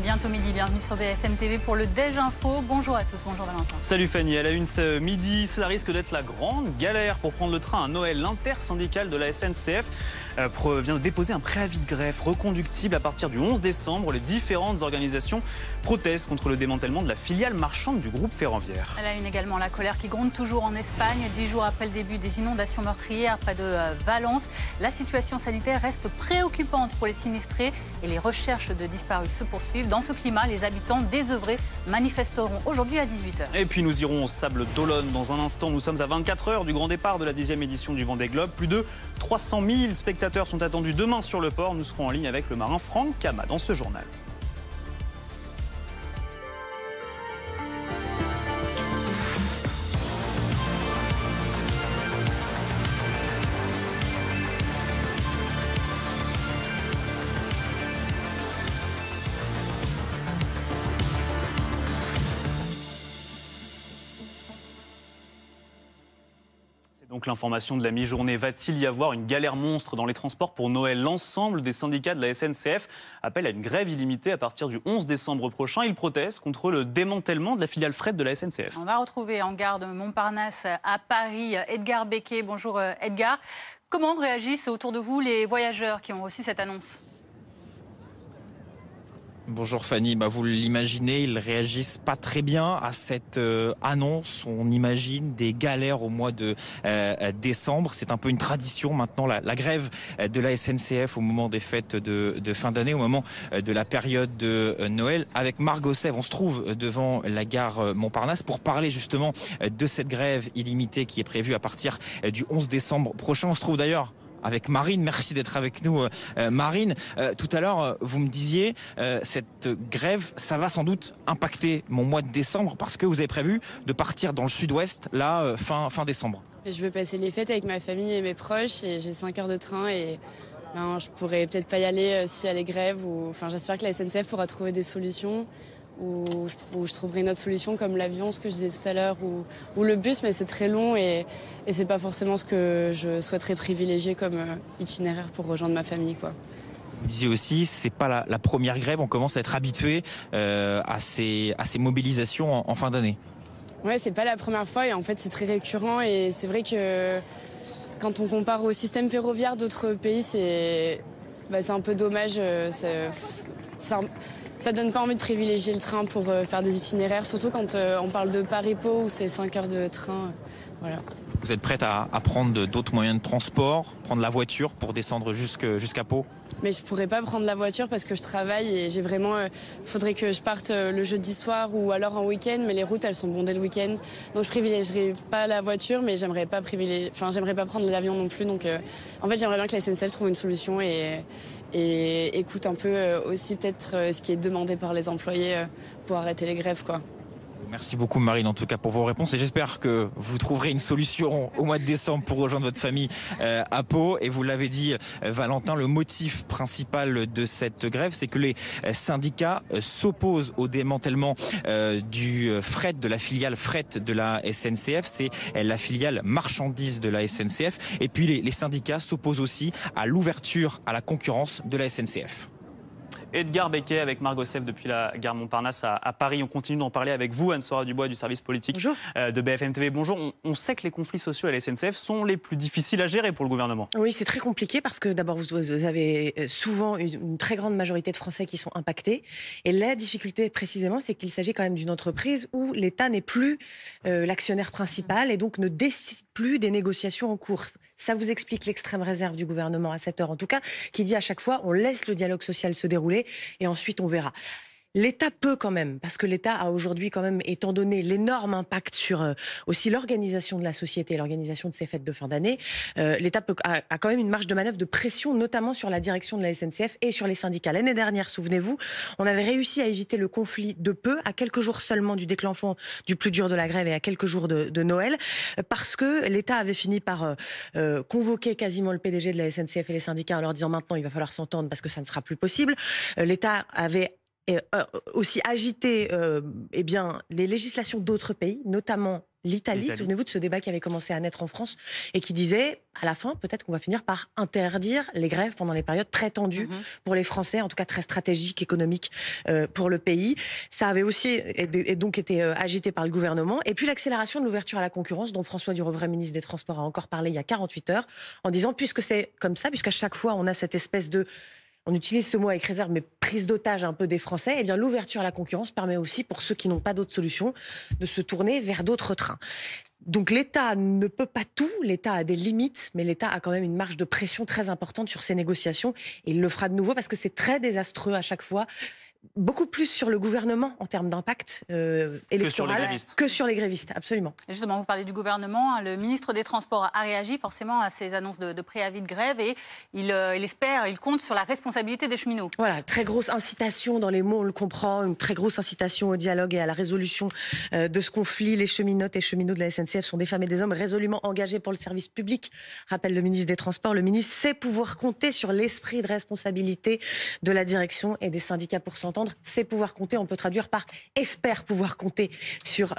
Bientôt midi, bienvenue sur BFM TV pour le Déj Info. Bonjour à tous, bonjour Valentin. Salut Fanny, à la une ce midi, cela risque d'être la grande galère pour prendre le train à Noël. L'intersyndicale de la SNCF vient de déposer un préavis de grève reconductible à partir du 11 décembre. Les différentes organisations protestent contre le démantèlement de la filiale marchande du groupe ferroviaire. À la une également, la colère qui gronde toujours en Espagne. 10 jours après le début des inondations meurtrières près de Valence, la situation sanitaire reste préoccupante pour les sinistrés et les recherches de disparus se poursuivent. Dans ce climat, les habitants désœuvrés manifesteront aujourd'hui à 18h. Et puis nous irons au Sable d'Olonne dans un instant. Nous sommes à 24 heures du grand départ de la 10e édition du Vendée Globe. Plus de 300 000 spectateurs sont attendus demain sur le port. Nous serons en ligne avec le marin Franck Kama dans ce journal. Donc l'information de la mi-journée, va-t-il y avoir une galère monstre dans les transports pour Noël? L'ensemble des syndicats de la SNCF appellent à une grève illimitée à partir du 11 décembre prochain. Ils protestent contre le démantèlement de la filiale fret de la SNCF. On va retrouver en gare de Montparnasse à Paris Edgar Becquet. Bonjour Edgar. Comment réagissent autour de vous les voyageurs qui ont reçu cette annonce ? Bonjour Fanny, vous l'imaginez, ils réagissent pas très bien à cette annonce. On imagine des galères au mois de décembre. C'est un peu une tradition maintenant, la grève de la SNCF au moment des fêtes de fin d'année, au moment de la période de Noël. Avec Margot Sèvres, on se trouve devant la gare Montparnasse pour parler justement de cette grève illimitée qui est prévue à partir du 11 décembre prochain. On se trouve d'ailleurs avec Marine. Merci d'être avec nous, Marine. Tout à l'heure, vous me disiez, cette grève, ça va sans doute impacter mon mois de décembre parce que vous avez prévu de partir dans le sud-ouest, là, fin décembre. Je veux passer les fêtes avec ma famille et mes proches et j'ai 5 heures de train et je pourrais peut-être pas y aller si elle est grève. J'espère que la SNCF pourra trouver des solutions ou je trouverai une autre solution comme l'avion, ce que je disais tout à l'heure, ou le bus, mais c'est très long et c'est pas forcément ce que je souhaiterais privilégier comme itinéraire pour rejoindre ma famille, quoi. Vous disiez aussi, c'est pas la première grève, on commence à être habitué à ces mobilisations en fin d'année. Ouais, c'est pas la première fois et en fait c'est très récurrent et c'est vrai que quand on compare au système ferroviaire d'autres pays, c'est un peu dommage. Ça donne pas envie de privilégier le train pour faire des itinéraires, surtout quand on parle de Paris-Pau où c'est 5 heures de train. Voilà. Vous êtes prête à prendre d'autres moyens de transport, prendre la voiture pour descendre jusqu'à Pau? Mais je pourrais pas prendre la voiture parce que je travaille et j'ai vraiment... faudrait que je parte le jeudi soir ou alors en week-end, mais les routes elles sont bondées le week-end. Donc je privilégierais pas la voiture, mais j'aimerais pas prendre l'avion non plus. Donc en fait j'aimerais bien que la SNCF trouve une solution et écoute un peu aussi peut-être ce qui est demandé par les employés pour arrêter les grèves, quoi. Merci beaucoup Marine en tout cas pour vos réponses et j'espère que vous trouverez une solution au mois de décembre pour rejoindre votre famille à Pau. Et vous l'avez dit Valentin, le motif principal de cette grève, c'est que les syndicats s'opposent au démantèlement du fret, de la filiale fret de la SNCF. C'est la filiale marchandise de la SNCF. Et puis les syndicats s'opposent aussi à l'ouverture à la concurrence de la SNCF. Edgar Becquet avec Margot Sèvres depuis la gare Montparnasse à Paris. On continue d'en parler avec vous, Anne-Sora Dubois du service politique de BFM TV. Bonjour, on sait que les conflits sociaux à la SNCF sont les plus difficiles à gérer pour le gouvernement. Oui, c'est très compliqué parce que d'abord vous avez souvent une très grande majorité de Français qui sont impactés. Et la difficulté précisément, c'est qu'il s'agit quand même d'une entreprise où l'État n'est plus l'actionnaire principal et donc ne décide plus des négociations en cours. Ça vous explique l'extrême réserve du gouvernement à cette heure, en tout cas, qui dit à chaque fois on laisse le dialogue social se dérouler et ensuite on verra. L'État peut quand même, parce que l'État a aujourd'hui quand même, étant donné l'énorme impact sur aussi l'organisation de la société, l'organisation de ces fêtes de fin d'année, l'État a quand même une marge de manœuvre de pression, notamment sur la direction de la SNCF et sur les syndicats. L'année dernière, souvenez-vous, on avait réussi à éviter le conflit de peu, à quelques jours seulement du déclenchement du plus dur de la grève et à quelques jours de Noël, parce que l'État avait fini par convoquer quasiment le PDG de la SNCF et les syndicats en leur disant maintenant il va falloir s'entendre parce que ça ne sera plus possible. L'État avait aussi agiter les législations d'autres pays, notamment l'Italie. Souvenez-vous de ce débat qui avait commencé à naître en France et qui disait, à la fin, peut-être qu'on va finir par interdire les grèves pendant les périodes très tendues pour les Français, en tout cas très stratégiques, économiques pour le pays. Ça avait aussi donc été agité par le gouvernement. Et puis l'accélération de l'ouverture à la concurrence, dont François Durovray, ministre des Transports, a encore parlé il y a 48 heures, en disant, puisque c'est comme ça, puisqu'à chaque fois on a cette espèce de... On utilise ce mot avec réserve, mais prise d'otage un peu des Français, eh bien l'ouverture à la concurrence permet aussi, pour ceux qui n'ont pas d'autre solution, de se tourner vers d'autres trains. Donc l'État ne peut pas tout, l'État a des limites, mais l'État a quand même une marge de pression très importante sur ces négociations. Et il le fera de nouveau parce que c'est très désastreux à chaque fois. Beaucoup plus sur le gouvernement en termes d'impact électoral que sur les grévistes, absolument. Et justement, vous parlez du gouvernement. Le ministre des Transports a réagi forcément à ces annonces de préavis de grève et il espère, il compte sur la responsabilité des cheminots. Voilà, très grosse incitation dans les mots, on le comprend, une très grosse incitation au dialogue et à la résolution de ce conflit. Les cheminotes et cheminots de la SNCF sont des femmes et des hommes résolument engagés pour le service public, rappelle le ministre des Transports. Le ministre sait pouvoir compter sur l'esprit de responsabilité de la direction et des syndicats pour s'entendre. C'est pouvoir compter, on peut traduire par espère pouvoir compter sur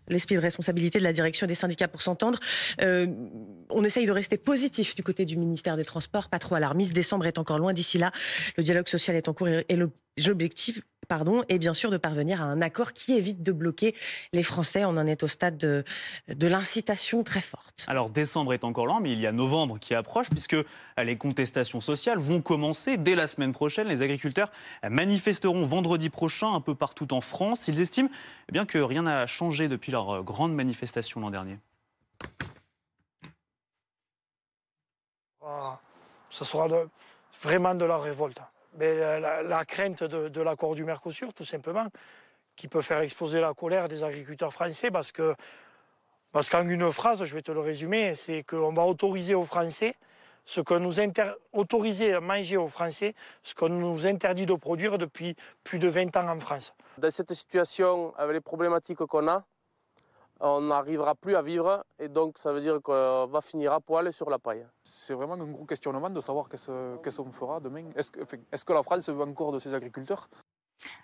l'esprit de responsabilité de la direction et des syndicats pour s'entendre. On essaye de rester positif du côté du ministère des Transports, pas trop alarmiste. Décembre est encore loin. D'ici là, le dialogue social est en cours et l'objectif est bien sûr de parvenir à un accord qui évite de bloquer les Français. On en est au stade de l'incitation très forte. Alors décembre est encore loin, mais il y a novembre qui approche puisque les contestations sociales vont commencer dès la semaine prochaine. Les agriculteurs manifesteront vendredi prochain un peu partout en France. Ils estiment bien que rien n'a changé depuis leur grande manifestation l'an dernier. Ce sera vraiment de la révolte. Mais la crainte de l'accord du Mercosur, tout simplement, qui peut faire exploser la colère des agriculteurs français, parce qu'en une phrase, je vais te le résumer, c'est qu'on va autoriser aux Français autoriser à manger aux Français ce qu'on nous interdit de produire depuis plus de 20 ans en France. Dans cette situation, avec les problématiques qu'on a, on n'arrivera plus à vivre et donc ça veut dire qu'on va finir à poil sur la paille. C'est vraiment un gros questionnement de savoir qu'est-ce qu'on fera demain. Est-ce que la France veut encore de ses agriculteurs ?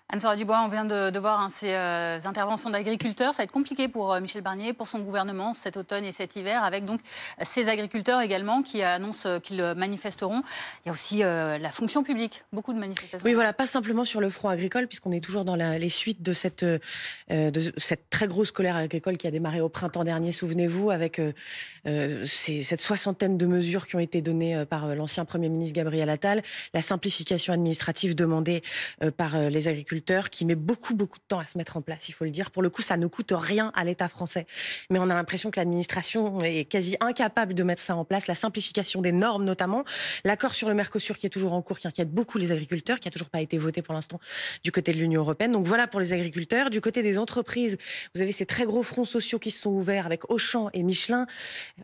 Anne-Sora Dubois, on vient de voir ces interventions d'agriculteurs. Ça va être compliqué pour Michel Barnier, pour son gouvernement cet automne et cet hiver, avec donc ces agriculteurs également qui annoncent qu'ils manifesteront. Il y a aussi la fonction publique, beaucoup de manifestations. Oui, voilà, pas simplement sur le front agricole, puisqu'on est toujours dans les suites de cette très grosse colère agricole qui a démarré au printemps dernier, souvenez-vous, avec cette soixantaine de mesures qui ont été données par l'ancien Premier ministre Gabriel Attal, la simplification administrative demandée par les agriculteurs, qui met beaucoup de temps à se mettre en place, il faut le dire. Pour le coup, ça ne coûte rien à l'État français. Mais on a l'impression que l'administration est quasi incapable de mettre ça en place. La simplification des normes, notamment. L'accord sur le Mercosur qui est toujours en cours, qui inquiète beaucoup les agriculteurs, qui n'a toujours pas été voté pour l'instant du côté de l'Union européenne. Donc voilà pour les agriculteurs. Du côté des entreprises, vous avez ces très gros fronts sociaux qui se sont ouverts avec Auchan et Michelin.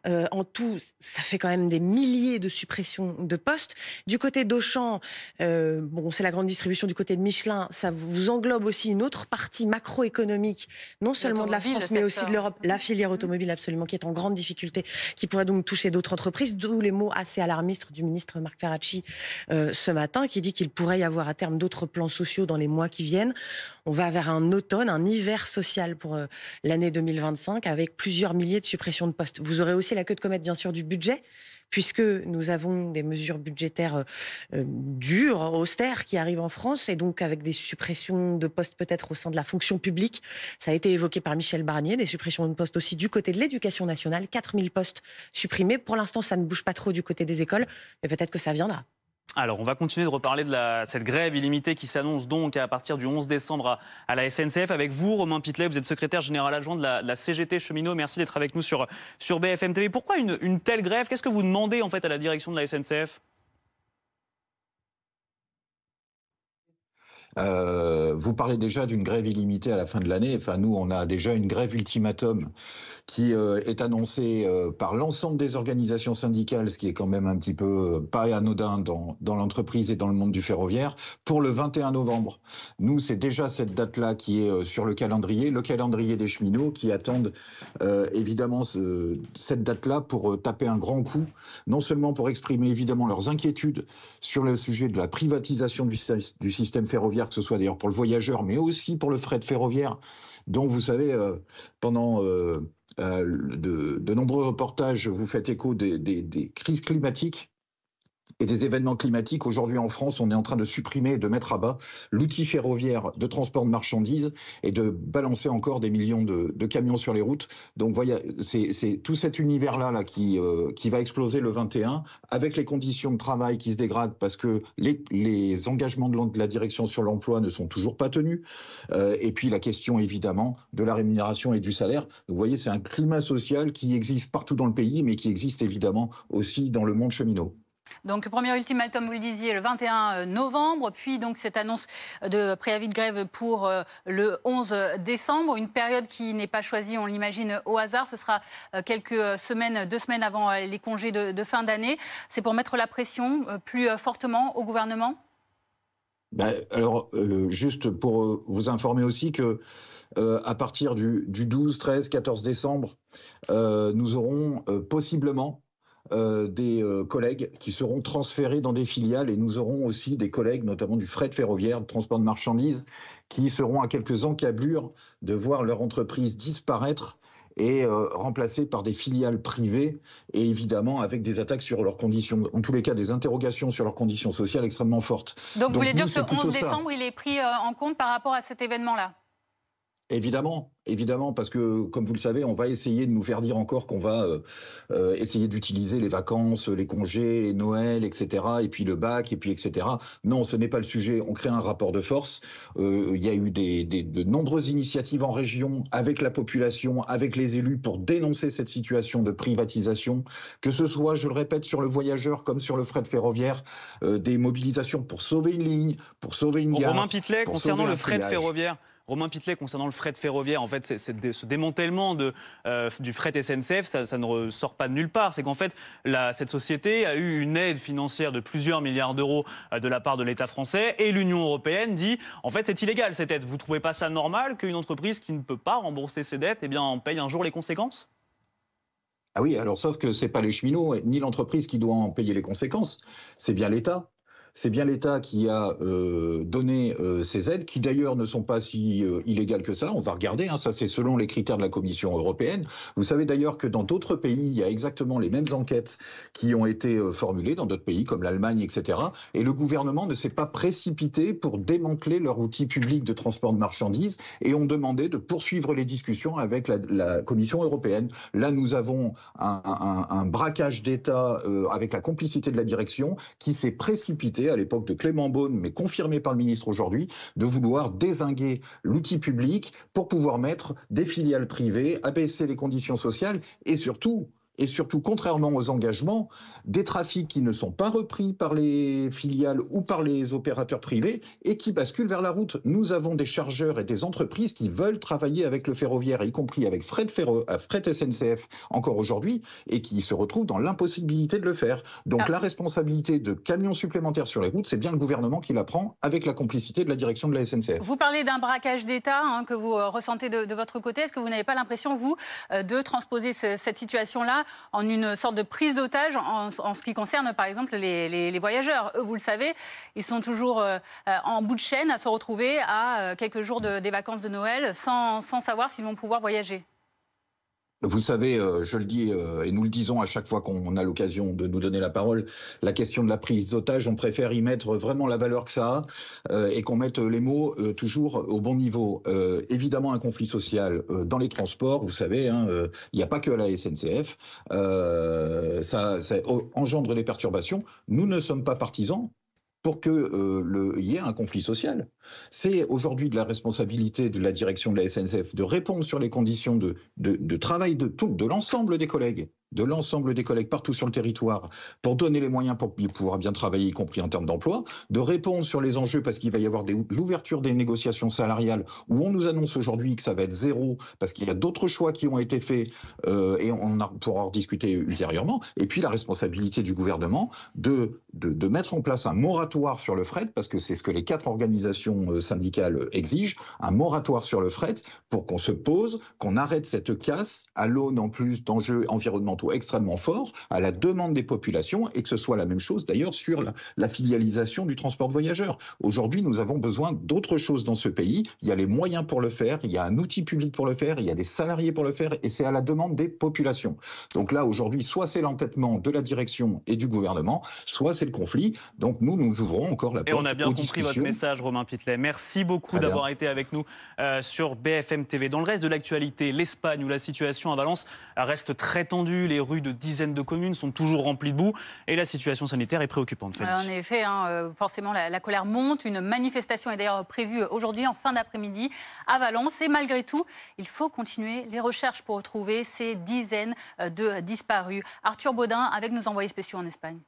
En tout, ça fait quand même des milliers de suppressions de postes. Du côté d'Auchan, c'est la grande distribution. Du côté de Michelin, ça vous englobe aussi une autre partie macroéconomique, non seulement de la France, mais aussi de l'Europe, la filière automobile absolument, qui est en grande difficulté, qui pourrait donc toucher d'autres entreprises, d'où les mots assez alarmistes du ministre Marc Ferracci ce matin, qui dit qu'il pourrait y avoir à terme d'autres plans sociaux dans les mois qui viennent. On va vers un automne, un hiver social pour l'année 2025, avec plusieurs milliers de suppressions de postes. Vous aurez aussi la queue de comète, bien sûr, du budget, puisque nous avons des mesures budgétaires dures, austères, qui arrivent en France, et donc avec des suppressions de postes peut-être au sein de la fonction publique. Ça a été évoqué par Michel Barnier, des suppressions de postes aussi du côté de l'éducation nationale, 4000 postes supprimés. Pour l'instant, ça ne bouge pas trop du côté des écoles, mais peut-être que ça viendra. Alors, on va continuer de reparler de cette grève illimitée qui s'annonce donc à partir du 11 décembre à la SNCF. Avec vous, Romain Pitelet, vous êtes secrétaire général adjoint de la CGT Cheminots. Merci d'être avec nous sur BFM TV. Pourquoi une telle grève? Qu'est-ce que vous demandez en fait à la direction de la SNCF? Vous parlez déjà d'une grève illimitée à la fin de l'année. Enfin, nous, on a déjà une grève ultimatum qui est annoncée par l'ensemble des organisations syndicales, ce qui est quand même un petit peu pas anodin dans l'entreprise et dans le monde du ferroviaire, pour le 21 novembre. Nous, c'est déjà cette date-là qui est sur le calendrier des cheminots qui attendent évidemment cette date-là pour taper un grand coup, non seulement pour exprimer évidemment leurs inquiétudes sur le sujet de la privatisation du système ferroviaire, que ce soit d'ailleurs pour le voyageur, mais aussi pour le fret ferroviaire, dont vous savez, pendant de nombreux reportages vous faites écho des crises climatiques et des événements climatiques. Aujourd'hui en France, on est en train de supprimer et de mettre à bas l'outil ferroviaire de transport de marchandises et de balancer encore des millions de camions sur les routes. Donc voyez, c'est tout cet univers-là qui va exploser le 21, avec les conditions de travail qui se dégradent parce que les engagements de la direction sur l'emploi ne sont toujours pas tenus. Et puis la question évidemment de la rémunération et du salaire. Donc, vous voyez, c'est un climat social qui existe partout dans le pays, mais qui existe évidemment aussi dans le monde cheminot. Donc, premier ultimatum, vous le disiez, le 21 novembre, puis donc cette annonce de préavis de grève pour le 11 décembre, une période qui n'est pas choisie, on l'imagine, au hasard. Ce sera quelques semaines, 2 semaines avant les congés de fin d'année. C'est pour mettre la pression plus fortement au gouvernement ? Alors, juste pour vous informer aussi que à partir du 12, 13, 14 décembre, nous aurons possiblement des collègues qui seront transférés dans des filiales, et nous aurons aussi des collègues, notamment du fret ferroviaire, de transport de marchandises, qui seront à quelques encablures de voir leur entreprise disparaître et remplacée par des filiales privées, et évidemment avec des attaques sur leurs conditions, en tous les cas des interrogations sur leurs conditions sociales extrêmement fortes. Donc vous voulez dire que ce 11 décembre, il est pris en compte par rapport à cet événement-là ? Évidemment, parce que, comme vous le savez, on va essayer de nous faire dire encore qu'on va essayer d'utiliser les vacances, les congés, Noël, etc., et puis le bac, et puis etc. Non, ce n'est pas le sujet. On crée un rapport de force. Il y a eu de nombreuses initiatives en région, avec la population, avec les élus, pour dénoncer cette situation de privatisation, que ce soit, je le répète, sur le voyageur comme sur le fret ferroviaire, des mobilisations pour sauver une ligne, pour sauver une gare. Romain Pitlet, concernant le fret ferroviaire. Romain Pitlet, concernant le fret ferroviaire, en fait, ce démantèlement du fret SNCF, ça ne ressort pas de nulle part. C'est qu'en fait, cette société a eu une aide financière de plusieurs milliards d'euros de la part de l'État français, et l'Union européenne dit, en fait, c'est illégal cette aide. Vous ne trouvez pas ça normal qu'une entreprise qui ne peut pas rembourser ses dettes, en paye un jour les conséquences ? Ah oui, alors sauf que ce n'est pas les cheminots ni l'entreprise qui doit en payer les conséquences, c'est bien l'État. C'est bien l'État qui a donné ces aides, qui d'ailleurs ne sont pas si illégales que ça. On va regarder, ça c'est selon les critères de la Commission européenne. Vous savez d'ailleurs que dans d'autres pays, il y a exactement les mêmes enquêtes qui ont été formulées, dans d'autres pays comme l'Allemagne, etc. Et le gouvernement ne s'est pas précipité pour démanteler leur outil public de transport de marchandises, et ont demandé de poursuivre les discussions avec la Commission européenne. Là, nous avons un braquage d'État avec la complicité de la direction qui s'est précipité à l'époque de Clément Beaune, mais confirmé par le ministre aujourd'hui, de vouloir dézinguer l'outil public pour pouvoir mettre des filiales privées, abaisser les conditions sociales et surtout, contrairement aux engagements, des trafics qui ne sont pas repris par les filiales ou par les opérateurs privés et qui basculent vers la route. Nous avons des chargeurs et des entreprises qui veulent travailler avec le ferroviaire, y compris avec Fret SNCF encore aujourd'hui, et qui se retrouvent dans l'impossibilité de le faire. Donc la responsabilité de camions supplémentaires sur les routes, c'est bien le gouvernement qui la prend, avec la complicité de la direction de la SNCF. Vous parlez d'un braquage d'État que vous ressentez de votre côté. Est-ce que vous n'avez pas l'impression, vous, de transposer cette situation-là en une sorte de prise d'otage en ce qui concerne, par exemple, les voyageurs? Eux, vous le savez, ils sont toujours en bout de chaîne à se retrouver à quelques jours des vacances de Noël sans savoir s'ils vont pouvoir voyager. Vous savez, je le dis et nous le disons à chaque fois qu'on a l'occasion de nous donner la parole, la question de la prise d'otage, on préfère y mettre vraiment la valeur que ça a et qu'on mette les mots toujours au bon niveau. Évidemment, un conflit social dans les transports, vous savez, il n'y a pas que à la SNCF, ça engendre des perturbations. Nous ne sommes pas partisans pour qu'il y ait un conflit social. C'est aujourd'hui de la responsabilité de la direction de la SNCF de répondre sur les conditions de travail de l'ensemble des collègues. De l'ensemble des collègues partout sur le territoire, pour donner les moyens pour pouvoir bien travailler, y compris en termes d'emploi, de répondre sur les enjeux, parce qu'il va y avoir l'ouverture des négociations salariales, où on nous annonce aujourd'hui que ça va être 0, parce qu'il y a d'autres choix qui ont été faits, et on pourra en discuter ultérieurement, et puis la responsabilité du gouvernement de mettre en place un moratoire sur le fret, parce que c'est ce que les 4 organisations organisations syndicales exigent, un moratoire sur le fret pour qu'on se pose, qu'on arrête cette casse à l'aune en plus d'enjeux environnementaux extrêmement forts, à la demande des populations, et que ce soit la même chose d'ailleurs sur la filialisation du transport de voyageurs. Aujourd'hui, nous avons besoin d'autre chose dans ce pays. Il y a les moyens pour le faire, il y a un outil public pour le faire, il y a des salariés pour le faire, et c'est à la demande des populations. Donc là, aujourd'hui, soit c'est l'entêtement de la direction et du gouvernement, soit c'est le conflit. Donc nous ouvrons encore la porte. Et on a bien compris discussions. votre message, Romain Pitlet. Merci beaucoup d'avoir été avec nous sur BFM TV. Dans le reste de l'actualité, l'Espagne, où la situation à Valence reste très tendue. Les rues de dizaines de communes sont toujours remplies de boue et la situation sanitaire est préoccupante. En effet, forcément, la colère monte. Une manifestation est d'ailleurs prévue aujourd'hui en fin d'après-midi à Valence. Et malgré tout, il faut continuer les recherches pour retrouver ces dizaines de disparus. Arthur Baudin avec nos envoyés spéciaux en Espagne.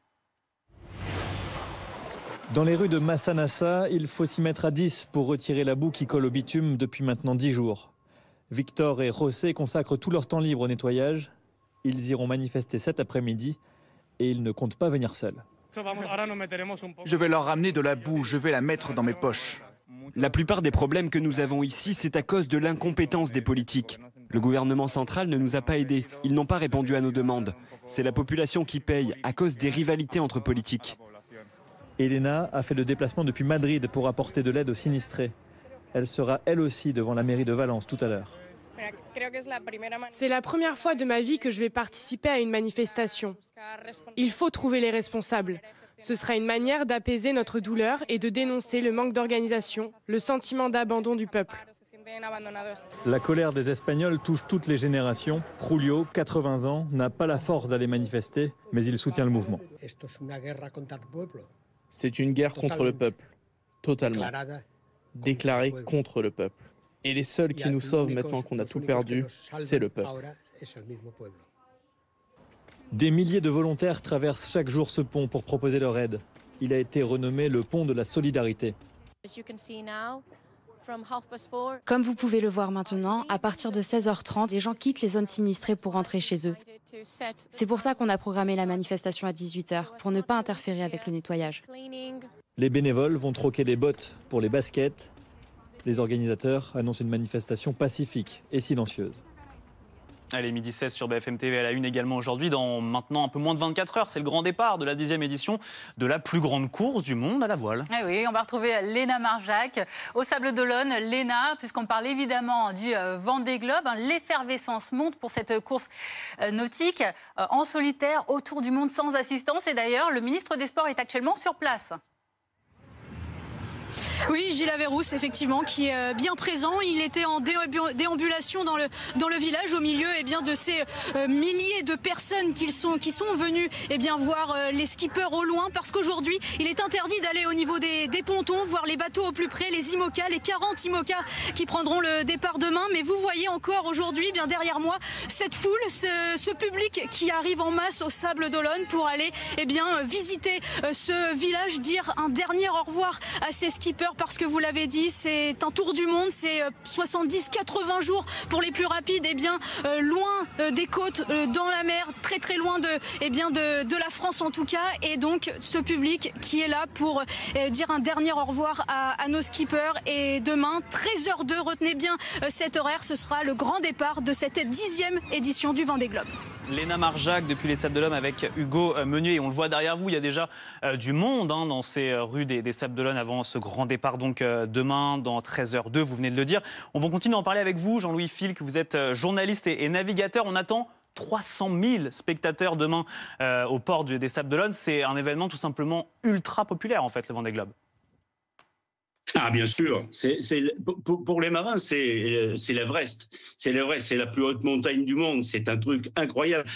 Dans les rues de Massanassa, il faut s'y mettre à 10 pour retirer la boue qui colle au bitume depuis maintenant 10 jours. Victor et José consacrent tout leur temps libre au nettoyage. Ils iront manifester cet après-midi et ils ne comptent pas venir seuls. Je vais leur ramener de la boue, je vais la mettre dans mes poches. La plupart des problèmes que nous avons ici, c'est à cause de l'incompétence des politiques. Le gouvernement central ne nous a pas aidés. Ils n'ont pas répondu à nos demandes. C'est la population qui paye à cause des rivalités entre politiques. Elena a fait le déplacement depuis Madrid pour apporter de l'aide aux sinistrés. Elle sera elle aussi devant la mairie de Valence tout à l'heure. C'est la première fois de ma vie que je vais participer à une manifestation. Il faut trouver les responsables. Ce sera une manière d'apaiser notre douleur et de dénoncer le manque d'organisation, le sentiment d'abandon du peuple. La colère des Espagnols touche toutes les générations. Julio, 80 ans, n'a pas la force d'aller manifester, mais il soutient le mouvement. C'est une guerre contre le peuple, totalement, déclarée contre le peuple. Et les seuls qui nous sauvent maintenant qu'on a tout perdu, c'est le peuple. Des milliers de volontaires traversent chaque jour ce pont pour proposer leur aide. Il a été renommé le pont de la solidarité. Comme vous pouvez le voir maintenant, à partir de 16h30, les gens quittent les zones sinistrées pour rentrer chez eux. C'est pour ça qu'on a programmé la manifestation à 18h, pour ne pas interférer avec le nettoyage. Les bénévoles vont troquer des bottes pour les baskets. Les organisateurs annoncent une manifestation pacifique et silencieuse. Allez, midi 16 sur BFM TV à la une également aujourd'hui. Dans maintenant un peu moins de 24 heures, c'est le grand départ de la 10e édition de la plus grande course du monde à la voile. Eh oui, on va retrouver Léna Marjac au Sables d'Olonne. Léna, puisqu'on parle évidemment du Vendée Globe, l'effervescence monte pour cette course nautique en solitaire autour du monde sans assistance. Et d'ailleurs, le ministre des Sports est actuellement sur place. Oui, Gilles Averrousse, effectivement, qui est bien présent. Il était en déambulation dans le village, au milieu de ces milliers de personnes qui sont venues voir les skippers au loin, parce qu'aujourd'hui, il est interdit d'aller au niveau des pontons, voir les bateaux au plus près, les IMOCA, les 40 IMOCA qui prendront le départ demain. Mais vous voyez encore aujourd'hui, bien derrière moi, cette foule, ce public qui arrive en masse au Sables d'Olonne pour aller visiter ce village, dire un dernier au revoir à ces skippers, parce que vous l'avez dit, c'est un tour du monde, c'est 70-80 jours pour les plus rapides, loin des côtes, dans la mer, très très loin de la France en tout cas. Et donc ce public qui est là pour dire un dernier au revoir à nos skippers. Et demain, 13h02, retenez bien cet horaire, ce sera le grand départ de cette 10e édition du Vendée Globe. Léna Marjac depuis les Sables d'Olonne avec Hugo Meunier. On le voit derrière vous, il y a déjà du monde dans ces rues des Sables d'Olonne avant ce grand départ donc demain dans 13h02, vous venez de le dire. On va continuer à en parler avec vous, Jean-Louis Filk, vous êtes journaliste et navigateur. On attend 300 000 spectateurs demain au port des Sables d'Olonne. C'est un événement tout simplement ultra populaire en fait, le Vendée Globe. Ah bien sûr, pour les marins, c'est l'Everest. C'est l'Everest, c'est la plus haute montagne du monde, c'est un truc incroyable.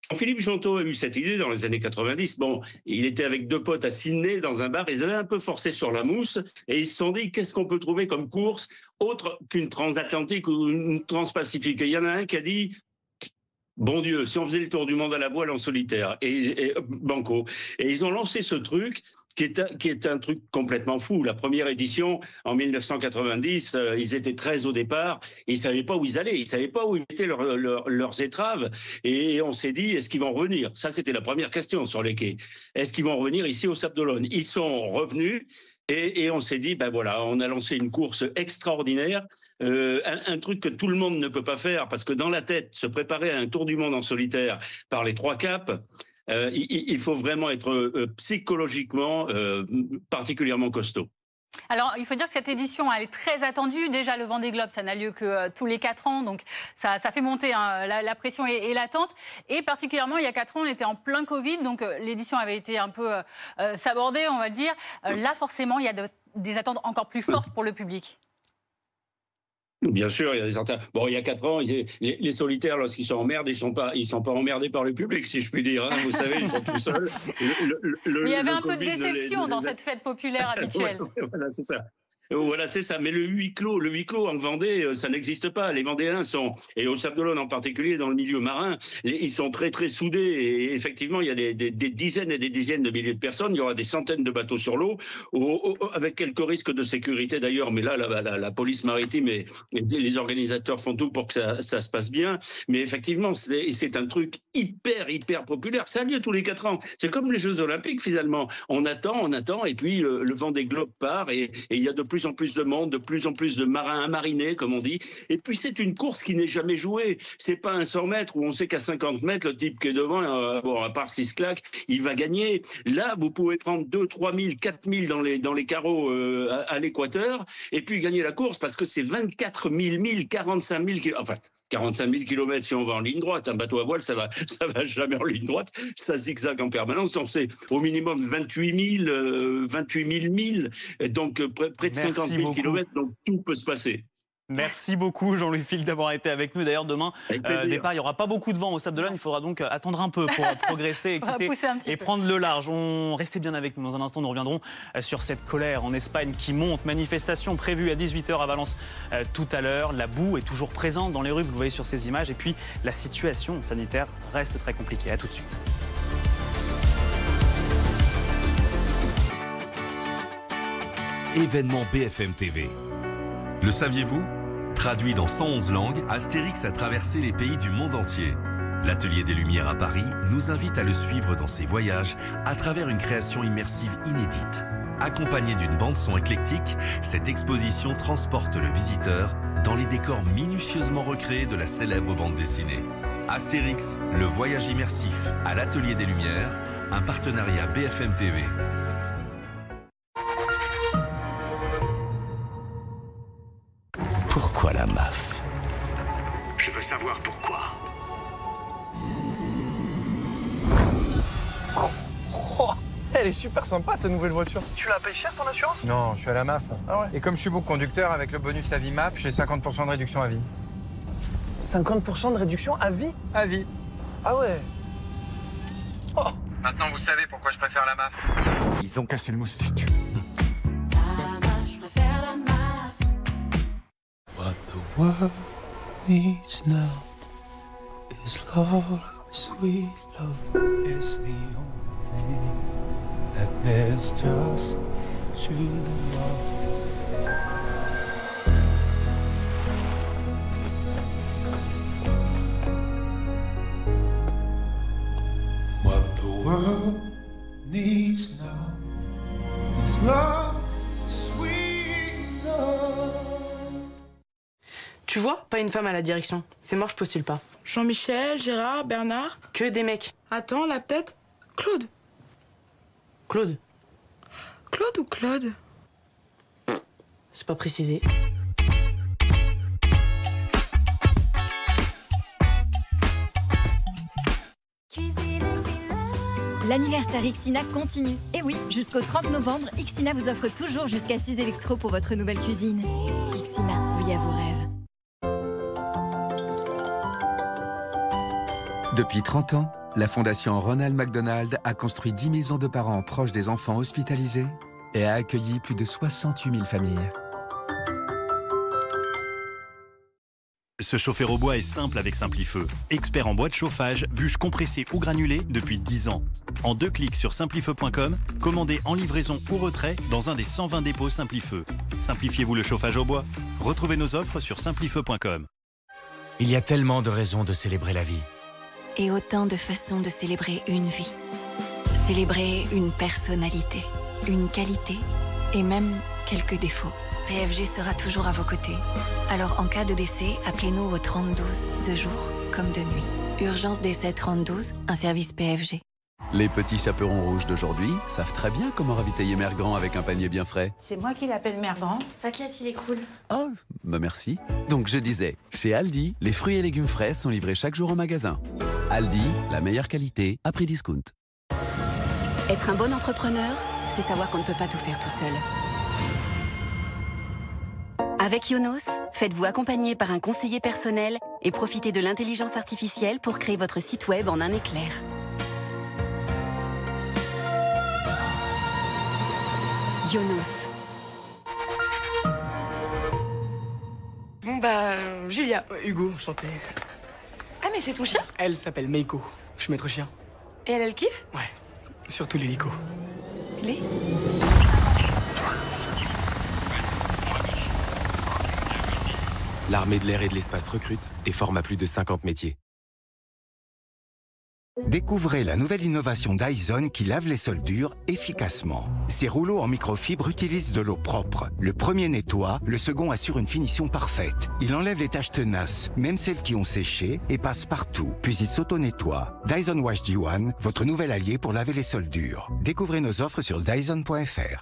Quand Philippe Jonteau a eu cette idée dans les années 90, il était avec deux potes à Sydney dans un bar, ils avaient un peu forcé sur la mousse et ils se sont dit qu'est-ce qu'on peut trouver comme course autre qu'une transatlantique ou une transpacifique. Et il y en a un qui a dit bon Dieu, si on faisait le tour du monde à la voile en solitaire et banco. Et ils ont lancé ce truc qui est un truc complètement fou. La première édition, en 1990, ils étaient 13 au départ, et ils ne savaient pas où ils allaient, ils ne savaient pas où ils mettaient leurs étraves, et on s'est dit, est-ce qu'ils vont revenir? Ça, c'était la première question sur les quais. Est-ce qu'ils vont revenir ici au Sables d'Olonne? Ils sont revenus, Et on s'est dit, ben voilà, on a lancé une course extraordinaire, un truc que tout le monde ne peut pas faire, parce que dans la tête, se préparer à un tour du monde en solitaire par les 3 caps, il faut vraiment être psychologiquement particulièrement costaud. Alors, il faut dire que cette édition, elle est très attendue. Déjà, le Vendée Globe, ça n'a lieu que tous les 4 ans, donc ça fait monter la pression et l'attente. Et particulièrement, il y a 4 ans, on était en plein Covid, donc l'édition avait été un peu sabordée, on va dire. Là, forcément, il y a des attentes encore plus fortes pour le public. Bien sûr, il y a des attentes. Bon, il y a 4 ans, les solitaires, lorsqu'ils sont en merde, ils sont pas emmerdés par le public, si je puis dire. Hein. Vous savez, ils sont tout seuls. Mais il y avait un peu de déception dans cette fête populaire habituelle. Voilà, c'est ça. Voilà, c'est ça. Mais le huis clos en Vendée, ça n'existe pas. Les Vendéens sont, et au Sable d'Olonne en particulier, dans le milieu marin, ils sont très, très soudés. Et effectivement, il y a des dizaines et des dizaines de milliers de personnes. Il y aura des centaines de bateaux sur l'eau, avec quelques risques de sécurité d'ailleurs. Mais là, la police maritime et les organisateurs font tout pour que ça se passe bien. Mais effectivement, c'est un truc hyper populaire. Ça a lieu tous les 4 ans. C'est comme les Jeux Olympiques, finalement. On attend, et puis le Vendée Globe part, et il y a de plus en plus de monde, de plus en plus de marins amarinés, comme on dit. Et puis, c'est une course qui n'est jamais jouée. C'est pas un 100 mètres où on sait qu'à 50 mètres, le type qui est devant, bon, à part s'il se claque, il va gagner. Là, vous pouvez prendre 2 000, 3 000, 4 000 dans les carreaux à l'équateur, et puis gagner la course, parce que c'est 24 000 milles, 45 000 kilomètres. Enfin, 45 000 km si on va en ligne droite. Un bateau à voile, ça va jamais en ligne droite. Ça zigzague en permanence. Donc, c'est au minimum 28 000 milles. Donc, près de 50 000 km. Donc, tout peut se passer. Merci beaucoup Jean-Louis Filk d'avoir été avec nous. D'ailleurs, demain, départ, il n'y aura pas beaucoup de vent au Sable d'Olonne. Il faudra donc attendre un peu pour progresser et prendre le large. Restez bien avec nous. Dans un instant, nous reviendrons sur cette colère en Espagne qui monte. Manifestation prévue à 18h à Valence tout à l'heure. La boue est toujours présente dans les rues, vous le voyez sur ces images. Et puis, la situation sanitaire reste très compliquée. À tout de suite. Événement BFM TV. Le saviez-vous ? Traduit dans 111 langues, Astérix a traversé les pays du monde entier. L'Atelier des Lumières à Paris nous invite à le suivre dans ses voyages à travers une création immersive inédite. Accompagnée d'une bande-son éclectique, cette exposition transporte le visiteur dans les décors minutieusement recréés de la célèbre bande dessinée. Astérix, le voyage immersif à l'Atelier des Lumières, un partenariat BFM TV. Pourquoi la MAF? Je veux savoir pourquoi. Oh, elle est super sympa ta nouvelle voiture. Tu l'as payé cher ton assurance? Non, je suis à la MAF. Ah ouais. Et comme je suis beau conducteur, avec le bonus à vie MAF, j'ai 50% de réduction à vie. 50% de réduction à vie? À vie. Ah ouais. Oh. Maintenant vous savez pourquoi je préfère la MAF. Ils ont cassé le moustique. What the world needs now is love, sweet love. It's the only thing that there's just to love. What the world needs now is love, sweet love. Tu vois, pas une femme à la direction. C'est mort, je postule pas. Jean-Michel, Gérard, Bernard. Que des mecs. Attends, la tête. Claude. Claude. Claude ou Claude? C'est pas précisé. L'anniversaire Ixina continue. Et oui, jusqu'au 30 novembre, Ixina vous offre toujours jusqu'à 6 électros pour votre nouvelle cuisine. Ixina, oui à vos rêves. Depuis 30 ans, la Fondation Ronald McDonald a construit 10 maisons de parents proches des enfants hospitalisés et a accueilli plus de 68 000 familles. Se chauffer au bois est simple avec Simplifeu. Expert en bois de chauffage, bûches compressées ou granulées depuis 10 ans. En 2 clics sur simplifeu.com, commandez en livraison ou retrait dans un des 120 dépôts Simplifeu. Simplifiez-vous le chauffage au bois. Retrouvez nos offres sur simplifeu.com. Il y a tellement de raisons de célébrer la vie. Et autant de façons de célébrer une vie. Célébrer une personnalité, une qualité, et même quelques défauts. PFG sera toujours à vos côtés. Alors en cas de décès, appelez-nous au 3012, de jour comme de nuit. Urgence décès 3012, un service PFG. Les petits chaperons rouges d'aujourd'hui savent très bien comment ravitailler Mère Grand avec un panier bien frais. C'est moi qui l'appelle Mère Grand. T'inquiète, il est cool. Oh, bah merci. Donc je disais, chez Aldi, les fruits et légumes frais sont livrés chaque jour en magasin. Aldi, la meilleure qualité à prix discount. Être un bon entrepreneur, c'est savoir qu'on ne peut pas tout faire tout seul. Avec Yonos, faites-vous accompagner par un conseiller personnel et profitez de l'intelligence artificielle pour créer votre site web en un éclair. Yonos. Bon Julia. Hugo, enchanté. Ah mais c'est ton chien? Elle s'appelle Meiko. Je suis maître chien. Et elle kiffe? Ouais, surtout l'hélico. Les? L'armée de l'air et de l'espace recrute et forme à plus de 50 métiers. Découvrez la nouvelle innovation Dyson qui lave les sols durs efficacement. Ces rouleaux en microfibre utilisent de l'eau propre. Le premier nettoie, le second assure une finition parfaite. Il enlève les taches tenaces, même celles qui ont séché, et passe partout. Puis il s'auto-nettoie. Dyson Wash D1, votre nouvel allié pour laver les sols durs. Découvrez nos offres sur dyson.fr.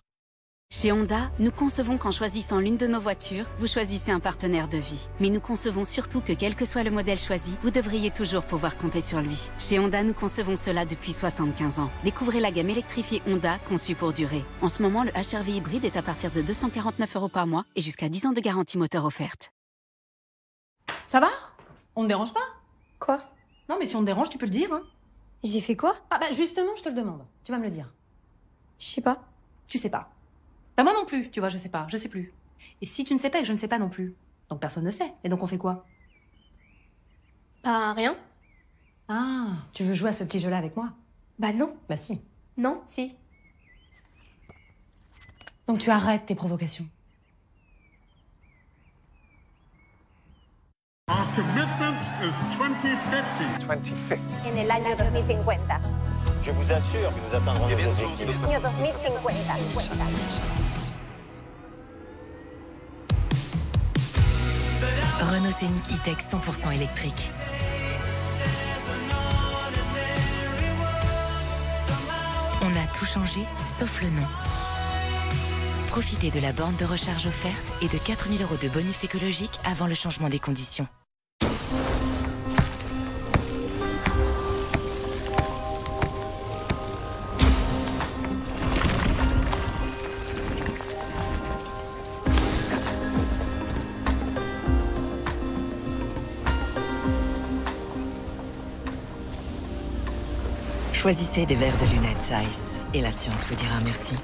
Chez Honda, nous concevons qu'en choisissant l'une de nos voitures, vous choisissez un partenaire de vie. Mais nous concevons surtout que quel que soit le modèle choisi, vous devriez toujours pouvoir compter sur lui. Chez Honda, nous concevons cela depuis 75 ans. Découvrez la gamme électrifiée Honda conçue pour durer. En ce moment, le HR-V hybride est à partir de 249 € par mois et jusqu'à 10 ans de garantie moteur offerte. Ça va? On ne dérange pas? Quoi? Non, mais si on te dérange, tu peux le dire. Hein. J'ai fait quoi? Ah bah justement, je te le demande. Tu vas me le dire. Je sais pas. Tu sais pas. Bah moi non plus, tu vois, je sais pas, je sais plus. Et si tu ne sais pas et que je ne sais pas non plus, donc personne ne sait. Et donc on fait quoi? Bah rien. Ah, tu veux jouer à ce petit jeu-là avec moi? Bah non. Bah si. Non. Si. Donc tu arrêtes tes provocations. Our commitment is 2050. 2050. En el año 2050. Je vous assure que nous atteindrons nos objectifs. Año 2050. Renault Scénic E-Tech 100% électrique. On a tout changé, sauf le nom. Profitez de la borne de recharge offerte et de 4 000 € de bonus écologique avant le changement des conditions. Choisissez des verres de lunettes Zeiss et la science vous dira merci.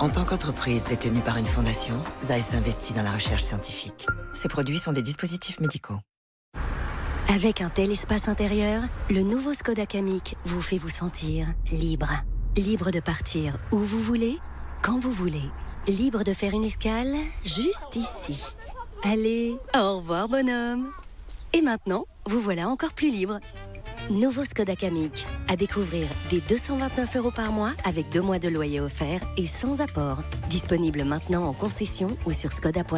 En tant qu'entreprise détenue par une fondation, Zeiss investit dans la recherche scientifique. Ces produits sont des dispositifs médicaux. Avec un tel espace intérieur, le nouveau Skoda Kamiq vous fait vous sentir libre. Libre de partir où vous voulez, quand vous voulez. Libre de faire une escale juste ici. Allez, au revoir bonhomme. Et maintenant, vous voilà encore plus libre. Nouveau Skoda Kamiq, à découvrir dès 229 € par mois avec 2 mois de loyer offert et sans apport. Disponible maintenant en concession ou sur skoda.fr.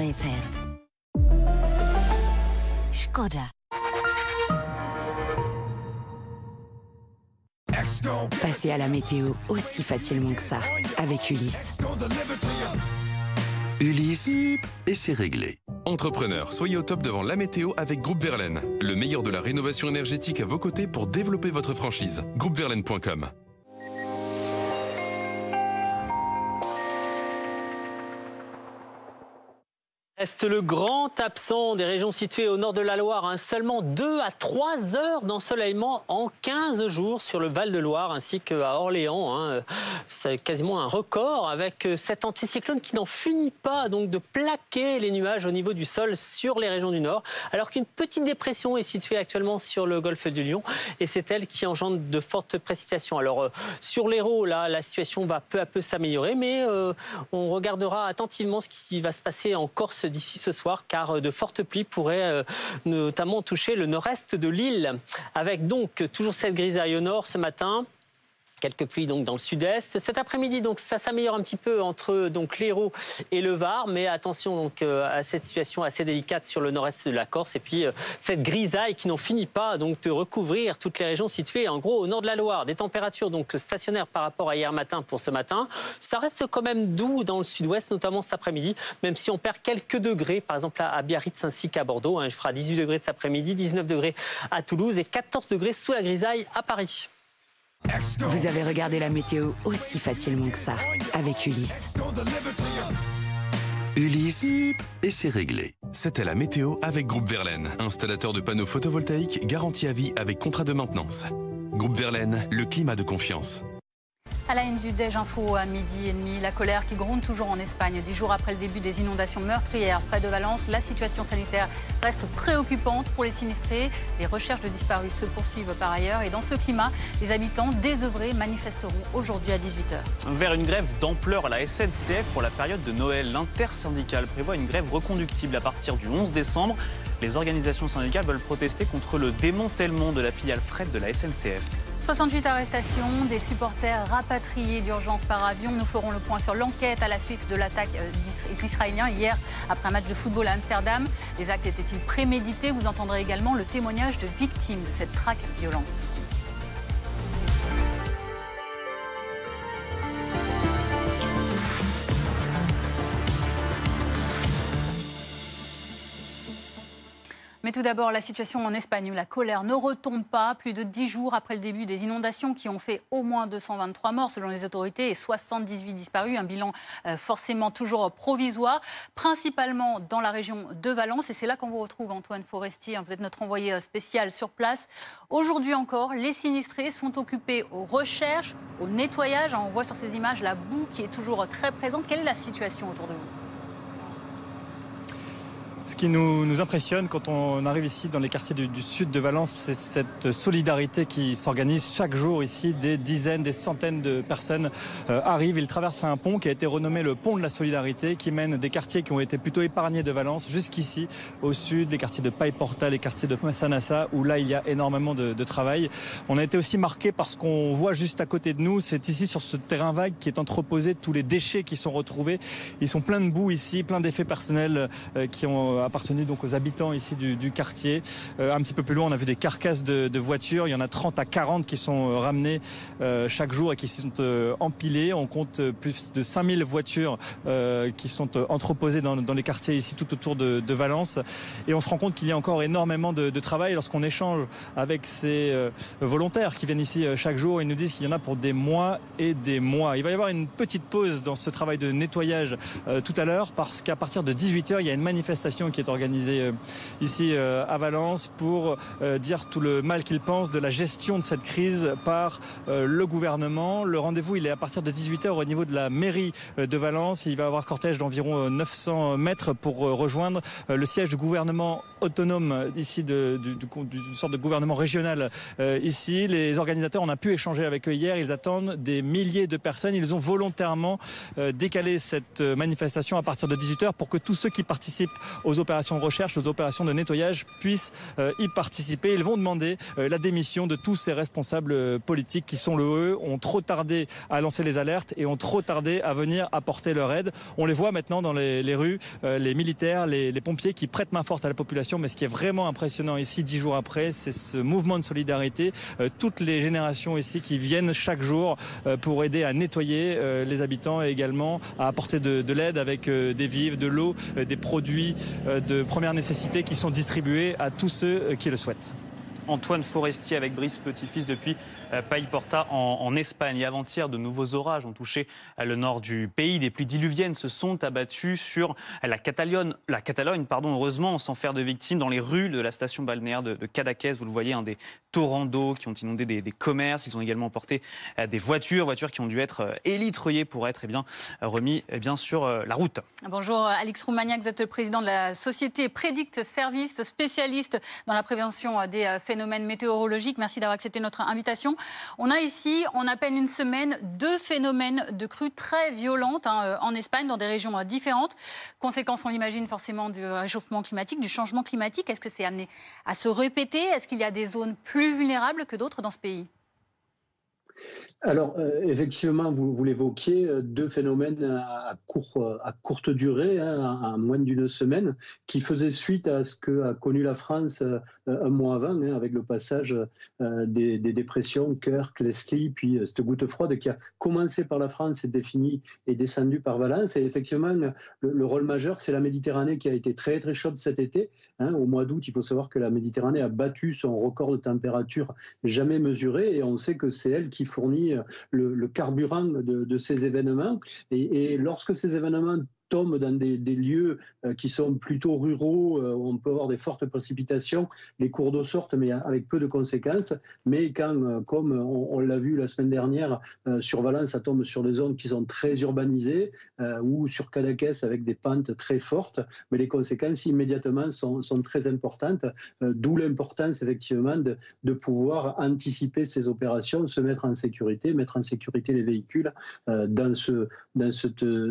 Skoda. Passez à la météo aussi facilement que ça avec Ulysse. Ulysse, et c'est réglé. Entrepreneurs, soyez au top devant la météo avec Groupe Verlaine. Le meilleur de la rénovation énergétique à vos côtés pour développer votre franchise. Groupeverlaine.com. Reste le grand absent des régions situées au nord de la Loire. Seulement 2 à 3 heures d'ensoleillement en 15 jours sur le Val-de-Loire ainsi qu'à Orléans. C'est quasiment un record avec cet anticyclone qui n'en finit pas donc de plaquer les nuages au niveau du sol sur les régions du nord. Alors qu'une petite dépression est située actuellement sur le golfe du Lion et c'est elle qui engendre de fortes précipitations. Alors sur l'Hérault, là, la situation va peu à peu s'améliorer mais on regardera attentivement ce qui va se passer en Corse d'ici ce soir car de fortes pluies pourraient notamment toucher le nord-est de l'île avec donc toujours cette grisaille au nord ce matin Quelques pluies donc dans le sud-est. Cet après-midi, donc ça s'améliore un petit peu entre donc l'Hérault et le Var, mais attention donc à cette situation assez délicate sur le nord-est de la Corse et puis cette grisaille qui n'en finit pas donc de recouvrir toutes les régions situées en gros au nord de la Loire. Des températures donc stationnaires par rapport à hier matin pour ce matin. Ça reste quand même doux dans le sud-ouest, notamment cet après-midi, même si on perd quelques degrés, par exemple à Biarritz ainsi qu'à Bordeaux. Il fera 18 degrés cet après-midi, 19 degrés à Toulouse et 14 degrés sous la grisaille à Paris. Vous avez regardé la météo aussi facilement que ça avec Ulysse. Ulysse, et c'est réglé. C'était la météo avec Groupe Verlaine, installateur de panneaux photovoltaïques garantis à vie avec contrat de maintenance. Groupe Verlaine, le climat de confiance. À la une du Déj Info à 12h30, la colère qui gronde toujours en Espagne. 10 jours après le début des inondations meurtrières près de Valence, la situation sanitaire reste préoccupante pour les sinistrés. Les recherches de disparus se poursuivent par ailleurs. Et dans ce climat, les habitants désœuvrés manifesteront aujourd'hui à 18h. Vers une grève d'ampleur à la SNCF pour la période de Noël. L'intersyndicale prévoit une grève reconductible à partir du 11 décembre. Les organisations syndicales veulent protester contre le démantèlement de la filiale fret de la SNCF. 68 arrestations, des supporters rapatriés d'urgence par avion. Nous ferons le point sur l'enquête à la suite de l'attaque d'Israéliens hier après un match de football à Amsterdam. Les actes étaient-ils prémédités? Vous entendrez également le témoignage de victimes de cette traque violente. Mais tout d'abord, la situation en Espagne où la colère ne retombe pas. Plus de 10 jours après le début des inondations qui ont fait au moins 223 morts selon les autorités et 78 disparus. Un bilan forcément toujours provisoire, principalement dans la région de Valence. Et c'est là qu'on vous retrouve, Antoine Forestier. Vous êtes notre envoyé spécial sur place. Aujourd'hui encore, les sinistrés sont occupés aux recherches, au nettoyage. On voit sur ces images la boue qui est toujours très présente. Quelle est la situation autour de vous ? Ce qui nous impressionne quand on arrive ici dans les quartiers du sud de Valence, c'est cette solidarité qui s'organise chaque jour ici. Des dizaines, des centaines de personnes arrivent. Ils traversent un pont qui a été renommé le pont de la solidarité, qui mène des quartiers qui ont été plutôt épargnés de Valence jusqu'ici, au sud, les quartiers de Paiporta, les quartiers de Massanassa, où là il y a énormément de travail. On a été aussi marqué par ce qu'on voit juste à côté de nous. C'est ici sur ce terrain vague qui est entreposé tous les déchets qui sont retrouvés. Ils sont pleins de boue ici, plein d'effets personnels qui ont appartenu donc aux habitants ici du quartier. Un petit peu plus loin, on a vu des carcasses de voitures. Il y en a 30 à 40 qui sont ramenées chaque jour et qui sont empilées. On compte plus de 5000 voitures qui sont entreposées dans les quartiers ici tout autour de Valence. Et on se rend compte qu'il y a encore énormément de travail. Lorsqu'on échange avec ces volontaires qui viennent ici chaque jour, ils nous disent qu'il y en a pour des mois et des mois. Il va y avoir une petite pause dans ce travail de nettoyage tout à l'heure parce qu'à partir de 18h, il y a une manifestation qui est organisée ici à Valence pour dire tout le mal qu'ils pensent de la gestion de cette crise par le gouvernement. Le rendez-vous, il est à partir de 18h au niveau de la mairie de Valence. Il va y avoir cortège d'environ 900 mètres pour rejoindre le siège du gouvernement autonome ici, d'une sorte de gouvernement régional ici. Les organisateurs, on a pu échanger avec eux hier. Ils attendent des milliers de personnes. Ils ont volontairement décalé cette manifestation à partir de 18h pour que tous ceux qui participent aux opérations de recherche, aux opérations de nettoyage puissent y participer. Ils vont demander la démission de tous ces responsables politiques qui, sont eux, ont trop tardé à lancer les alertes et ont trop tardé à venir apporter leur aide. On les voit maintenant dans les rues, les militaires, les pompiers qui prêtent main forte à la population. Mais ce qui est vraiment impressionnant ici, 10 jours après, c'est ce mouvement de solidarité. Toutes les générations ici qui viennent chaque jour pour aider à nettoyer les habitants et également à apporter de l'aide avec des vivres, de l'eau, des produits de première nécessité qui sont distribués à tous ceux qui le souhaitent. Antoine Forestier avec Brice Petit-Fils depuis Paiporta en Espagne. Avant-hier, de nouveaux orages ont touché le nord du pays. Des pluies diluviennes se sont abattues sur la Catalogne, heureusement, sans faire de victimes, dans les rues de la station balnéaire de Cadaqués. Vous le voyez, des torrents d'eau qui ont inondé des commerces. Ils ont également emporté des voitures qui ont dû être élitreillées pour être remis sur la route. Bonjour Alix Roumaniac, vous êtes le président de la société Predict Service, spécialiste dans la prévention des phénomènes météorologiques. Merci d'avoir accepté notre invitation. On a ici, en à peine une semaine, 2 phénomènes de crues très violentes en Espagne, dans des régions différentes. Conséquence, on l'imagine forcément, du réchauffement climatique, du changement climatique. Est-ce que c'est amené à se répéter? Est-ce qu'il y a des zones plus vulnérables que d'autres dans ce pays? Alors, effectivement, vous l'évoquiez, deux phénomènes à courte durée, à moins d'une semaine, qui faisaient suite à ce qu'a connu la France un mois avant, avec le passage des dépressions, Kirk, Leslie, puis cette goutte froide qui a commencé par la France et fini et descendu par Valence. Et effectivement, le rôle majeur, c'est la Méditerranée qui a été très très chaude cet été. Au mois d'août, il faut savoir que la Méditerranée a battu son record de température jamais mesuré, et on sait que c'est elle qui fournit le carburant de ces événements. Et lorsque ces événements tombent dans des lieux qui sont plutôt ruraux, où on peut avoir des fortes précipitations, les cours d'eau sortent, mais avec peu de conséquences. Mais quand, comme on l'a vu la semaine dernière, sur Valence, ça tombe sur des zones qui sont très urbanisées, ou sur Cadaqués avec des pentes très fortes, mais les conséquences immédiatement sont très importantes, d'où l'importance effectivement de pouvoir anticiper ces opérations, se mettre en sécurité les véhicules. Dans ce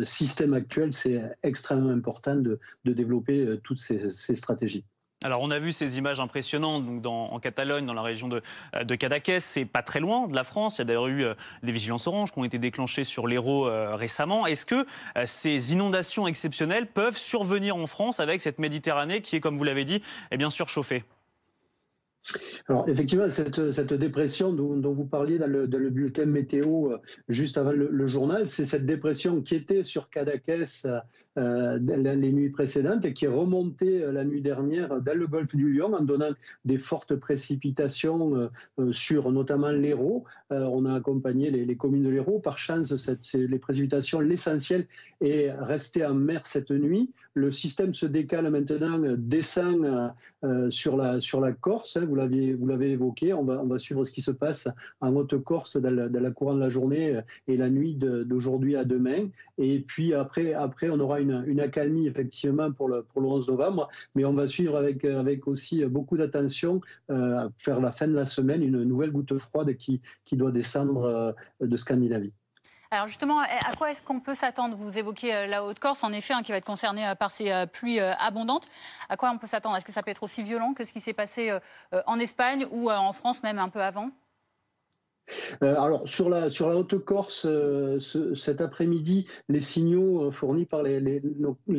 système actuel, c'est extrêmement important de développer toutes ces stratégies. Alors on a vu ces images impressionnantes donc en Catalogne, dans la région de Cadaqués. C'est pas très loin de la France. Il y a d'ailleurs eu des vigilances oranges qui ont été déclenchées sur l'Hérault récemment. Est-ce que ces inondations exceptionnelles peuvent survenir en France avec cette Méditerranée qui est, comme vous l'avez dit, bien surchauffée ? Alors effectivement, cette dépression dont vous parliez dans le bulletin météo juste avant le journal, c'est cette dépression qui était sur Cadaqués les nuits précédentes et qui est remontée la nuit dernière dans le golfe du Lion en donnant des fortes précipitations sur notamment l'Hérault. On a accompagné les communes de l'Hérault. Par chance, les précipitations, l'essentiel est resté en mer cette nuit. Le système se décale maintenant, descend sur la Corse. Vous l'avez évoqué. On va suivre ce qui se passe en Haute-Corse dans la courant de la journée et la nuit d'aujourd'hui à demain. Et puis après on aura une accalmie effectivement pour le 11 novembre. Mais on va suivre avec aussi beaucoup d'attention vers la fin de la semaine une nouvelle goutte froide qui doit descendre de Scandinavie. Alors justement, à quoi est-ce qu'on peut s'attendre? Vous évoquez la Haute-Corse, en effet, qui va être concernée par ces pluies abondantes. À quoi on peut s'attendre? Est-ce que ça peut être aussi violent que ce qui s'est passé en Espagne ou en France, même un peu avant? Alors sur la Haute-Corse, cet après-midi, les signaux fournis par les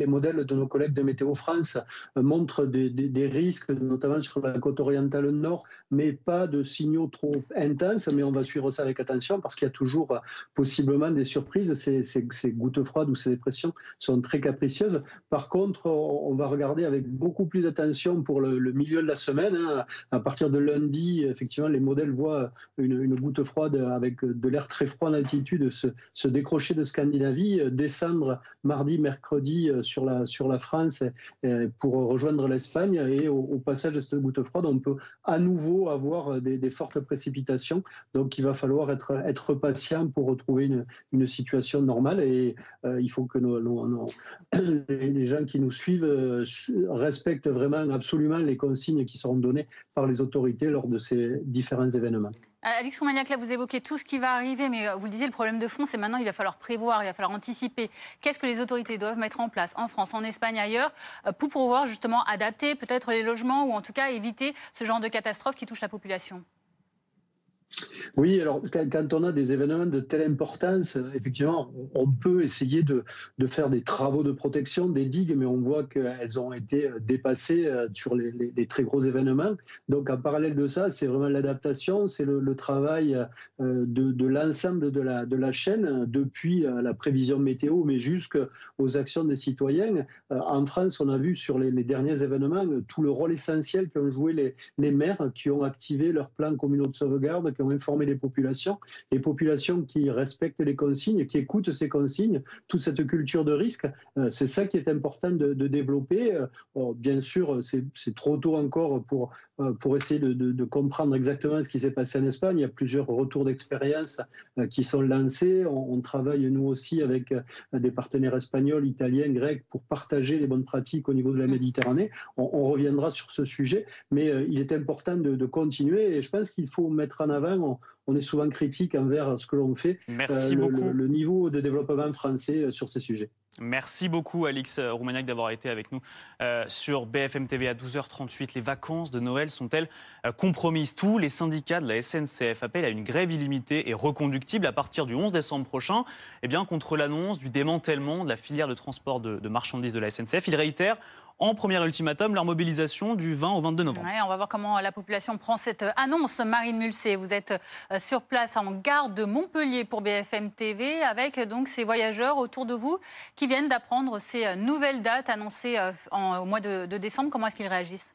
modèles de nos collègues de Météo France montrent des risques, notamment sur la côte orientale nord, mais pas de signaux trop intenses. Mais on va suivre ça avec attention parce qu'il y a toujours possiblement des surprises. Ces gouttes froides ou ces dépressions sont très capricieuses. Par contre, on va regarder avec beaucoup plus d'attention pour le milieu de la semaine. À partir de lundi, effectivement, les modèles voient une goutte froide avec de l'air très froid en altitude se décrocher de Scandinavie, descendre mardi, mercredi sur la France pour rejoindre l'Espagne, et au passage de cette goutte froide, on peut à nouveau avoir des fortes précipitations. Donc il va falloir être patient pour retrouver une situation normale, et il faut que les gens qui nous suivent respectent vraiment absolument les consignes qui seront données par les autorités lors de ces différents événements. Alix Romagnac, là, vous évoquez tout ce qui va arriver, mais vous le disiez, le problème de fond, c'est maintenant il va falloir prévoir, il va falloir anticiper. Qu'est-ce que les autorités doivent mettre en place en France, en Espagne, ailleurs, pour pouvoir justement adapter peut-être les logements ou en tout cas éviter ce genre de catastrophe qui touche la population? Oui, alors quand on a des événements de telle importance, effectivement, on peut essayer de faire des travaux de protection, des digues, mais on voit qu'elles ont été dépassées sur les très gros événements. Donc en parallèle de ça, c'est vraiment l'adaptation, c'est le travail de l'ensemble de la chaîne, depuis la prévision météo, mais jusqu'aux actions des citoyens. En France, on a vu sur les derniers événements tout le rôle essentiel qu'ont joué les maires, qui ont activé leurs plans communaux de sauvegarde, qui ont informé les populations qui respectent les consignes, qui écoutent ces consignes, toute cette culture de risque. C'est ça qui est important de développer. Bien sûr, c'est trop tôt encore pour essayer de comprendre exactement ce qui s'est passé en Espagne. Il y a plusieurs retours d'expérience qui sont lancés. On travaille nous aussi avec des partenaires espagnols, italiens, grecs pour partager les bonnes pratiques au niveau de la Méditerranée. On reviendra sur ce sujet, mais il est important de continuer, et je pense qu'il faut mettre en avant terrain, on est souvent critique envers ce que l'on fait. Merci beaucoup. Le niveau de développement français sur ces sujets. Merci beaucoup Alix Roumaniac d'avoir été avec nous sur BFM TV à 12h38. Les vacances de Noël sont-elles compromises? Tous les syndicats de la SNCF appellent à une grève illimitée et reconductible à partir du 11 décembre prochain, contre l'annonce du démantèlement de la filière de transport de marchandises de la SNCF. Ils réitèrent en premier ultimatum leur mobilisation du 20 au 22 novembre. Ouais, on va voir comment la population prend cette annonce. Marine Mulsé, vous êtes sur place en gare de Montpellier pour BFM TV avec donc ces voyageurs autour de vous qui viennent d'apprendre ces nouvelles dates annoncées au mois de décembre. Comment est-ce qu'ils réagissent ?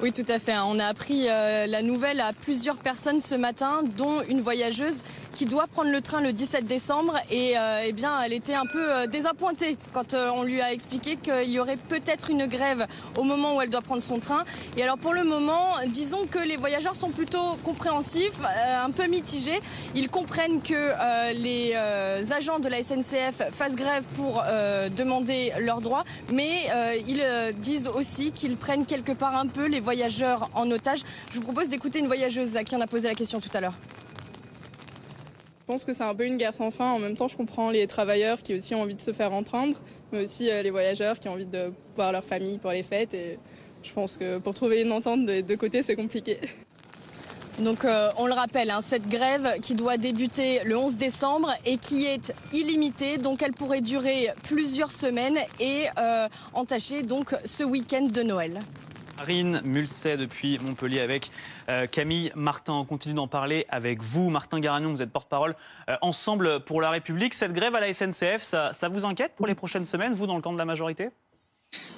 Oui, tout à fait. On a appris la nouvelle à plusieurs personnes ce matin, dont une voyageuse qui doit prendre le train le 17 décembre. Et elle était un peu désappointée quand on lui a expliqué qu'il y aurait peut-être une grève au moment où elle doit prendre son train. Et alors pour le moment, disons que les voyageurs sont plutôt compréhensifs, un peu mitigés. Ils comprennent que les agents de la SNCF fassent grève pour demander leurs droits, mais ils disent aussi qu'ils prennent quelque part un peu les voyageurs en otage. Je vous propose d'écouter une voyageuse à qui on a posé la question tout à l'heure. Je pense que c'est un peu une guerre sans fin. En même temps, je comprends les travailleurs qui aussi ont envie de se faire entendre, mais aussi les voyageurs qui ont envie de voir leur famille pour les fêtes. Et je pense que pour trouver une entente des deux côtés, c'est compliqué. Donc on le rappelle, cette grève qui doit débuter le 11 décembre et qui est illimitée, donc elle pourrait durer plusieurs semaines et entacher donc ce week-end de Noël. Marine Mulsé depuis Montpellier avec Camille Martin. On continue d'en parler avec vous. Martin Garagnon, vous êtes porte-parole Ensemble pour la République. Cette grève à la SNCF, ça vous inquiète pour les prochaines semaines, vous, dans le camp de la majorité ?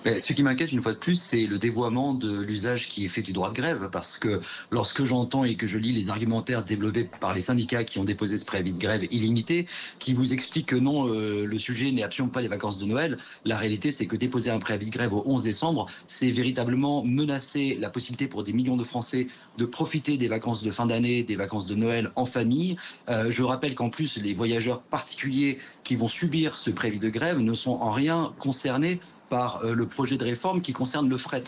Ce qui m'inquiète une fois de plus, c'est le dévoiement de l'usage qui est fait du droit de grève, parce que lorsque j'entends et que je lis les argumentaires développés par les syndicats qui ont déposé ce préavis de grève illimité, qui vous expliquent que non, le sujet n'est absolument pas les vacances de Noël, la réalité c'est que déposer un préavis de grève au 11 décembre, c'est véritablement menacer la possibilité pour des millions de Français de profiter des vacances de fin d'année, des vacances de Noël en famille. Je rappelle qu'en plus, les voyageurs particuliers qui vont subir ce préavis de grève ne sont en rien concernés par le projet de réforme qui concerne le fret.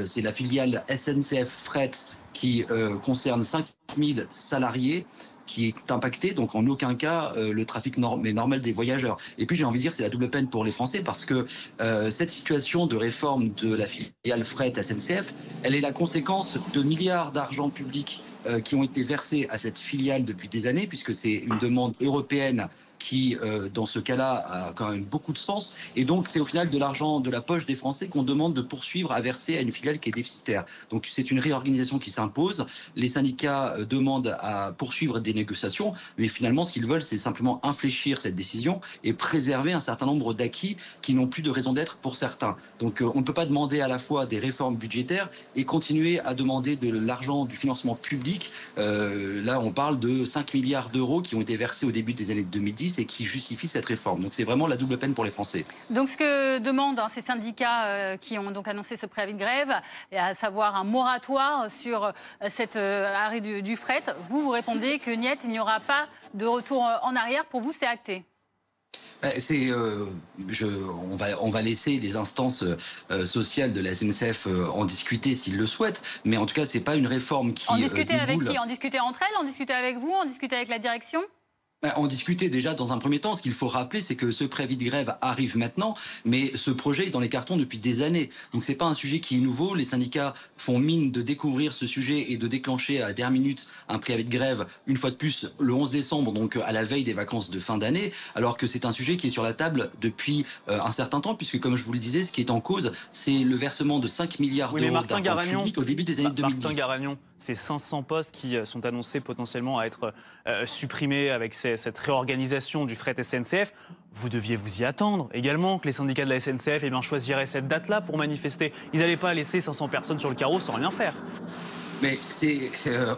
C'est la filiale SNCF Fret qui concerne 5000 salariés qui est impacté, donc en aucun cas le trafic normal des voyageurs. Et puis j'ai envie de dire c'est la double peine pour les Français parce que cette situation de réforme de la filiale Fret SNCF, elle est la conséquence de milliards d'argent public qui ont été versés à cette filiale depuis des années, puisque c'est une demande européenne qui, dans ce cas-là, a quand même beaucoup de sens. Et donc, c'est au final de l'argent de la poche des Français qu'on demande de poursuivre à verser à une filiale qui est déficitaire. Donc, c'est une réorganisation qui s'impose. Les syndicats demandent à poursuivre des négociations, mais finalement, ce qu'ils veulent, c'est simplement infléchir cette décision et préserver un certain nombre d'acquis qui n'ont plus de raison d'être pour certains. Donc, on ne peut pas demander à la fois des réformes budgétaires et continuer à demander de l'argent, du financement public. Là, on parle de 5 milliards d'euros qui ont été versés au début des années 2010 et qui justifie cette réforme. Donc c'est vraiment la double peine pour les Français. Donc ce que demandent ces syndicats qui ont donc annoncé ce préavis de grève, à savoir un moratoire sur cet arrêt du fret, vous répondez que niet, il n'y aura pas de retour en arrière. Pour vous, c'est acté? On va laisser les instances sociales de la SNCF en discuter s'ils le souhaitent, mais en tout cas, c'est pas une réforme qui En discuter avec qui? En discuter entre elles? En discuter avec vous? En discuter avec la direction? En discuter déjà dans un premier temps. Ce qu'il faut rappeler, c'est que ce préavis de grève arrive maintenant, mais ce projet est dans les cartons depuis des années. Donc c'est pas un sujet qui est nouveau. Les syndicats font mine de découvrir ce sujet et de déclencher à la dernière minute un préavis de grève, une fois de plus, le 11 décembre, donc à la veille des vacances de fin d'année, alors que c'est un sujet qui est sur la table depuis un certain temps, puisque comme je vous le disais, ce qui est en cause, c'est le versement de 5 milliards d'euros d'argent public au début des années 2010. Martin Garagnon, c'est 500 postes qui sont annoncés potentiellement à être supprimés avec cette réorganisation du fret SNCF. Vous deviez vous y attendre également, que les syndicats de la SNCF choisiraient cette date-là pour manifester. Ils n'allaient pas laisser 500 personnes sur le carreau sans rien faire. Mais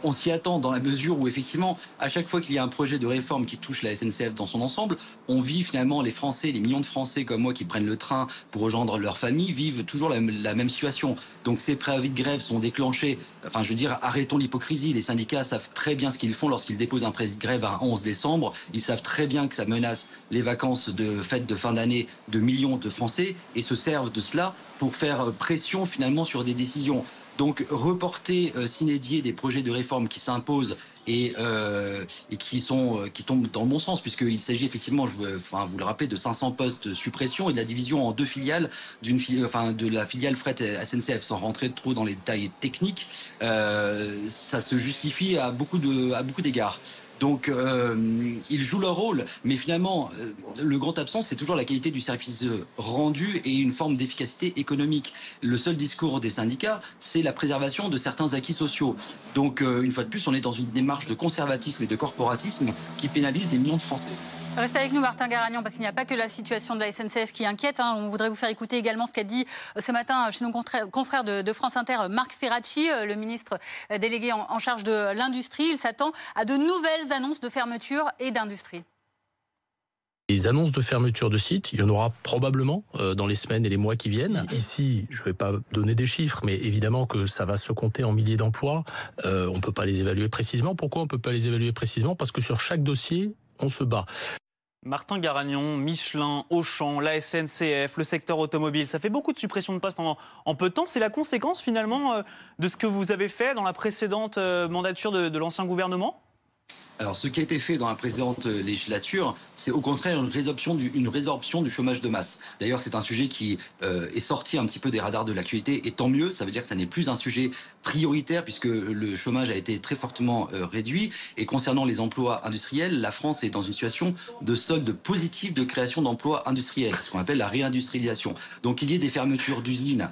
on s'y attend dans la mesure où effectivement, à chaque fois qu'il y a un projet de réforme qui touche la SNCF dans son ensemble, on vit finalement les Français, les millions de Français comme moi qui prennent le train pour rejoindre leur famille, vivent toujours la même situation. Donc ces préavis de grève sont déclenchés. Enfin, je veux dire, arrêtons l'hypocrisie. Les syndicats savent très bien ce qu'ils font lorsqu'ils déposent un préavis de grève à 11 décembre. Ils savent très bien que ça menace les vacances de fête de fin d'année de millions de Français et se servent de cela pour faire pression finalement sur des décisions. Donc reporter sine die des projets de réforme qui s'imposent et qui tombent dans le bon sens, puisqu'il s'agit effectivement, vous le rappelez, de 500 postes suppression et de la division en deux filiales, de la filiale fret SNCF, sans rentrer trop dans les détails techniques. Ça se justifie à beaucoup d'égards. Donc, ils jouent leur rôle, mais finalement, le grand absent, c'est toujours la qualité du service rendu et une forme d'efficacité économique. Le seul discours des syndicats, c'est la préservation de certains acquis sociaux. Donc, une fois de plus, on est dans une démarche de conservatisme et de corporatisme qui pénalise des millions de Français. Restez avec nous, Martin Garagnon, parce qu'il n'y a pas que la situation de la SNCF qui inquiète. On voudrait vous faire écouter également ce qu'a dit ce matin chez nos confrères de France Inter, Marc Ferracci, le ministre délégué en charge de l'industrie. Il s'attend à de nouvelles annonces de fermeture et d'industrie. Les annonces de fermeture de sites, il y en aura probablement dans les semaines et les mois qui viennent. Ici, je ne vais pas donner des chiffres, mais évidemment que ça va se compter en milliers d'emplois. On ne peut pas les évaluer précisément. Pourquoi on ne peut pas les évaluer précisément? Parce que sur chaque dossier, on se bat. Martin Garagnon, Michelin, Auchan, la SNCF, le secteur automobile, ça fait beaucoup de suppressions de postes en peu de temps. C'est la conséquence finalement de ce que vous avez fait dans la précédente mandature de l'ancien gouvernement ? Alors, ce qui a été fait dans la précédente législature, c'est au contraire une résorption du chômage de masse. D'ailleurs, c'est un sujet qui est sorti un petit peu des radars de l'actualité, et tant mieux, ça veut dire que ça n'est plus un sujet prioritaire, puisque le chômage a été très fortement réduit. Et concernant les emplois industriels, la France est dans une situation de solde positif de création d'emplois industriels, ce qu'on appelle la réindustrialisation. Donc, il y ait des fermetures d'usines.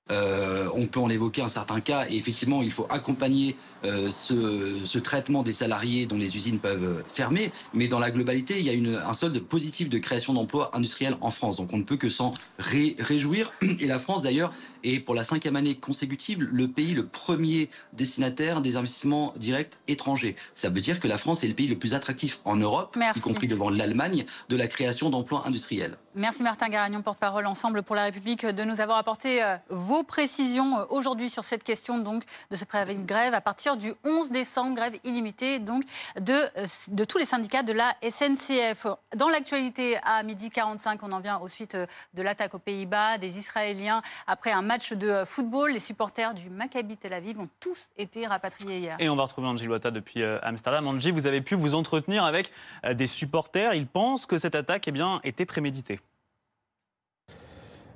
On peut en évoquer un certain cas, et effectivement il faut accompagner ce traitement des salariés dont les usines peuvent fermer, mais dans la globalité il y a un solde positif de création d'emplois industriels en France, donc on ne peut que s'en réjouir. Et la France d'ailleurs est pour la 5e année consécutive le premier destinataire des investissements directs étrangers. Ça veut dire que la France est le pays le plus attractif en Europe, y compris devant l'Allemagne, de la création d'emplois industriels. Merci Martin Garagnon, porte-parole Ensemble pour la République, de nous avoir apporté vos précisions aujourd'hui sur cette question donc de ce préavis de grève à partir du 11 décembre, grève illimitée donc de tous les syndicats de la SNCF. Dans l'actualité, à 12h45, on en vient aux suites de l'attaque aux Pays-Bas des Israéliens après un match de football. Les supporters du Maccabi Tel Aviv ont tous été rapatriés hier. Et on va retrouver Angie Loata depuis Amsterdam. Angie, vous avez pu vous entretenir avec des supporters. Ils pensent que cette attaque était préméditée.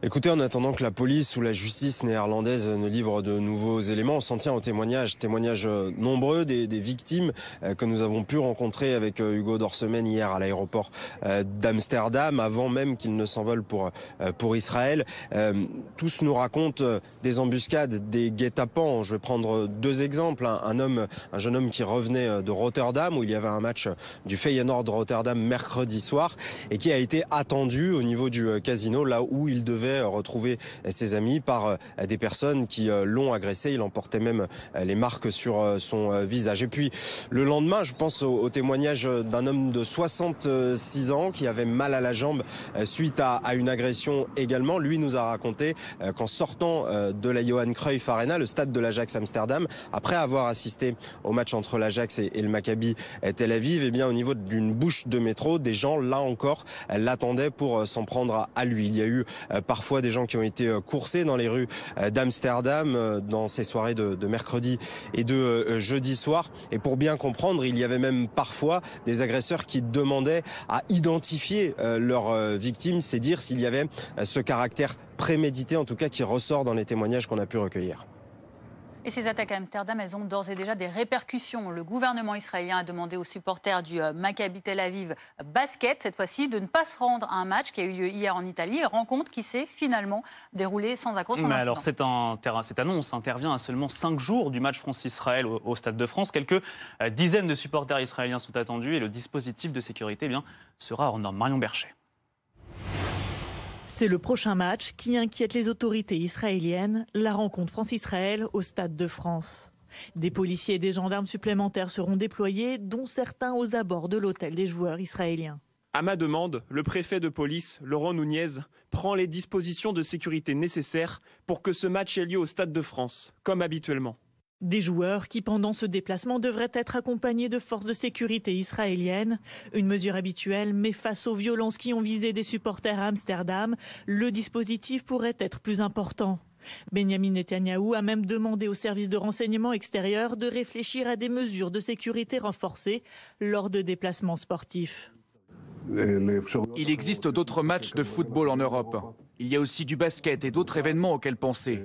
Écoutez, en attendant que la police ou la justice néerlandaise ne livre de nouveaux éléments, on s'en tient aux témoignages nombreux des victimes que nous avons pu rencontrer avec Hugo Dorsemen hier à l'aéroport d'Amsterdam, avant même qu'il ne s'envole pour Israël. Tous nous racontent des embuscades, des guet-apens. Je vais prendre deux exemples. Un jeune homme qui revenait de Rotterdam, où il y avait un match du Feyenoord de Rotterdam mercredi soir, et qui a été attendu au niveau du casino, là où il devait retrouver ses amis, par des personnes qui l'ont agressé. Il en portait même les marques sur son visage. Et puis le lendemain, je pense au témoignage d'un homme de 66 ans qui avait mal à la jambe suite à une agression également. Lui nous a raconté qu'en sortant de la Johan Cruyff Arena, le stade de l'Ajax Amsterdam, après avoir assisté au match entre l'Ajax et le Maccabi Tel Aviv, eh bien au niveau d'une bouche de métro, des gens là encore l'attendaient pour s'en prendre à lui. Il y a eu parfois des gens qui ont été coursés dans les rues d'Amsterdam dans ces soirées de mercredi et de jeudi soir. Et pour bien comprendre, il y avait même parfois des agresseurs qui demandaient à identifier leurs victimes. C'est dire s'il y avait ce caractère prémédité, en tout cas qui ressort dans les témoignages qu'on a pu recueillir. Et ces attaques à Amsterdam, elles ont d'ores et déjà des répercussions. Le gouvernement israélien a demandé aux supporters du Maccabi Tel Aviv basket, cette fois-ci, de ne pas se rendre à un match qui a eu lieu hier en Italie, rencontre qui s'est finalement déroulée sans accroc, sans incident. Alors cette annonce intervient à seulement 5 jours du match France-Israël au Stade de France. Quelques dizaines de supporters israéliens sont attendus et le dispositif de sécurité sera hors norme. Marion Bercher. C'est le prochain match qui inquiète les autorités israéliennes, la rencontre France-Israël au Stade de France. Des policiers et des gendarmes supplémentaires seront déployés, dont certains aux abords de l'hôtel des joueurs israéliens. À ma demande, le préfet de police, Laurent Nunez, prend les dispositions de sécurité nécessaires pour que ce match ait lieu au Stade de France, comme habituellement. Des joueurs qui, pendant ce déplacement, devraient être accompagnés de forces de sécurité israéliennes. Une mesure habituelle, mais face aux violences qui ont visé des supporters à Amsterdam, le dispositif pourrait être plus important. Benjamin Netanyahou a même demandé aux services de renseignement extérieur de réfléchir à des mesures de sécurité renforcées lors de déplacements sportifs. Il existe d'autres matchs de football en Europe. Il y a aussi du basket et d'autres événements auxquels penser.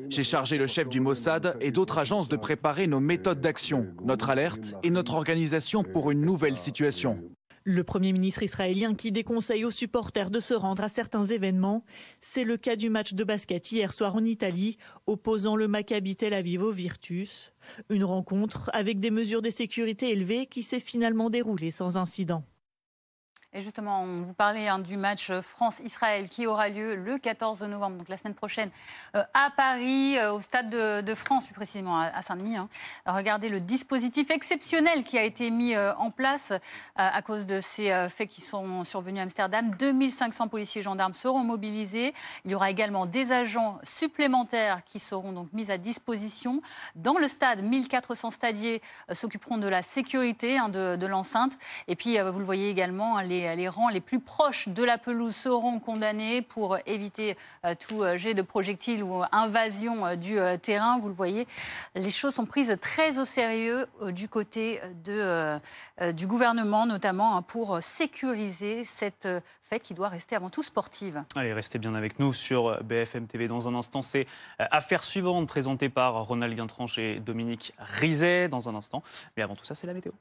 J'ai chargé le chef du Mossad et d'autres agences de préparer nos méthodes d'action, notre alerte et notre organisation pour une nouvelle situation. Le Premier ministre israélien qui déconseille aux supporters de se rendre à certains événements. C'est le cas du match de basket hier soir en Italie, opposant le Maccabi Tel Aviv au Virtus. Une rencontre avec des mesures de sécurité élevées qui s'est finalement déroulée sans incident. Et justement, on vous parlait du match France-Israël qui aura lieu le 14 novembre, donc la semaine prochaine, à Paris, au Stade de France, plus précisément à Saint-Denis. Regardez le dispositif exceptionnel qui a été mis en place à cause de ces faits qui sont survenus à Amsterdam. 2500 policiers et gendarmes seront mobilisés. Il y aura également des agents supplémentaires qui seront donc mis à disposition. Dans le stade, 1400 stadiers s'occuperont de la sécurité de l'enceinte. Et puis, vous le voyez également, les rangs les plus proches de la pelouse seront condamnés pour éviter tout jet de projectiles ou invasion du terrain. Vous le voyez, les choses sont prises très au sérieux du côté du gouvernement, notamment pour sécuriser cette fête qui doit rester avant tout sportive. Allez, restez bien avec nous sur BFM TV. Dans un instant, c'est Affaires suivantes présentées par Ronald Guintranche et Dominique Rizet. Dans un instant. Mais avant tout ça, c'est la météo.